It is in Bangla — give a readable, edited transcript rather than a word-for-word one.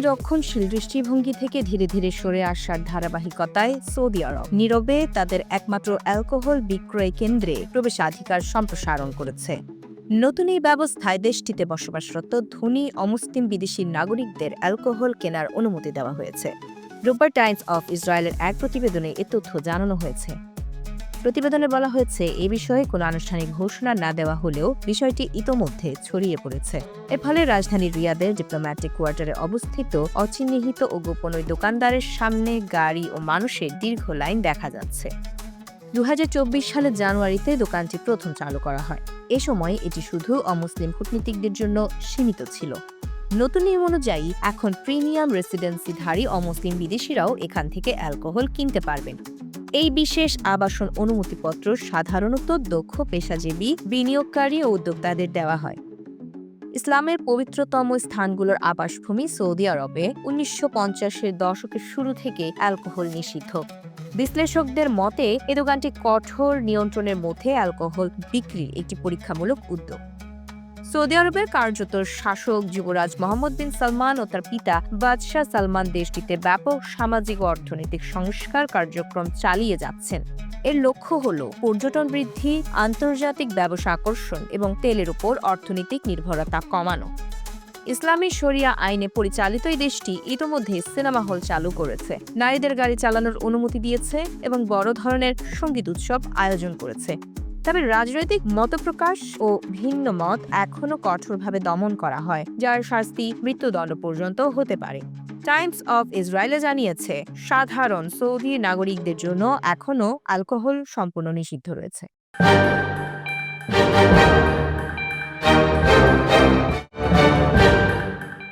রক্ষণশীল দৃষ্টিভঙ্গি থেকে ধীরে ধীরে সরে আসার ধারাবাহিকতায় সৌদি আরব নীরবে তাদের একমাত্র অ্যালকোহল বিক্রয় কেন্দ্রে প্রবেশাধিকার সম্প্রসারণ করেছে। নতুন এই ব্যবস্থায় দেশটিতে বসবাসরত ধনী অমুসলিম বিদেশি নাগরিকদের অ্যালকোহল কেনার অনুমতি দেওয়া হয়েছে। রোববার টাইমস অফ ইসরায়েলের এক প্রতিবেদনে এ তথ্য জানানো হয়েছে। প্রতিবেদনে বলা হয়েছে, এ বিষয়ে কোনো আনুষ্ঠানিক ঘোষণা না দেওয়া হলেও বিষয়টি ইতোমধ্যে ছড়িয়ে পড়েছে। এর ফলে রাজধানী রিয়াদের ডিপ্লোম্যাটিক কোয়ার্টারে অবস্থিত অচিহ্নিত ও গোপন ওই দোকানদারের সামনে গাড়ি ও মানুষের দীর্ঘ লাইন দেখা যাচ্ছে। 2024 সালের জানুয়ারিতে দোকানটি প্রথম চালু করা হয়। এ সময় এটি শুধু অমুসলিম কূটনীতিকদের জন্য সীমিত ছিল। নতুন নিয়ম অনুযায়ী এখন প্রিমিয়াম রেসিডেন্সিধারী অমুসলিম বিদেশিরাও এখান থেকে অ্যালকোহল কিনতে পারবেন। এই বিশেষ আবাসন অনুমতিপত্র সাধারণত দক্ষ পেশাজীবী বিনিয়োগকারী ও উদ্যোক্তাদের দেওয়া হয়। ইসলামের পবিত্রতম স্থানগুলোর আবাসভূমি সৌদি আরবে 1950-এর দশকের শুরু থেকে অ্যালকোহল নিষিদ্ধ। বিশ্লেষকদের মতে এ দোকানটি কঠোর নিয়ন্ত্রণের মধ্যে অ্যালকোহল বিক্রির একটি পরীক্ষামূলক উদ্যোগ। সৌদি আরবের কার্যত শাসক যুবরাজ মোহাম্মদ বিন সালমান ও তার পিতা বাদশাহ সালমান দেশটিতে ব্যাপক সামাজিক ও অর্থনৈতিক সংস্কার কার্যক্রম চালিয়ে যাচ্ছেন। এর লক্ষ্য হল পর্যটন বৃদ্ধি, আন্তর্জাতিক ব্যবসা আকর্ষণ এবং তেলের উপর অর্থনৈতিক নির্ভরতা কমানো। ইসলামী শরিয়া আইনে পরিচালিত এই দেশটি ইতোমধ্যে সিনেমা হল চালু করেছে, নারীদের গাড়ি চালানোর অনুমতি দিয়েছে এবং বড় ধরনের সঙ্গীত উৎসব আয়োজন করেছে। তবে রাজনৈতিক মতপ্রকাশ ও ভিন্ন মত এখনও কঠোরভাবে দমন করা হয়, যার শাস্তি মৃত্যুদণ্ড পর্যন্ত হতে পারে। টাইমস অফ ইসরায়েলে জানিয়েছে, সাধারণ সৌদি নাগরিকদের জন্য এখনও অ্যালকোহল সম্পূর্ণ নিষিদ্ধ রয়েছে।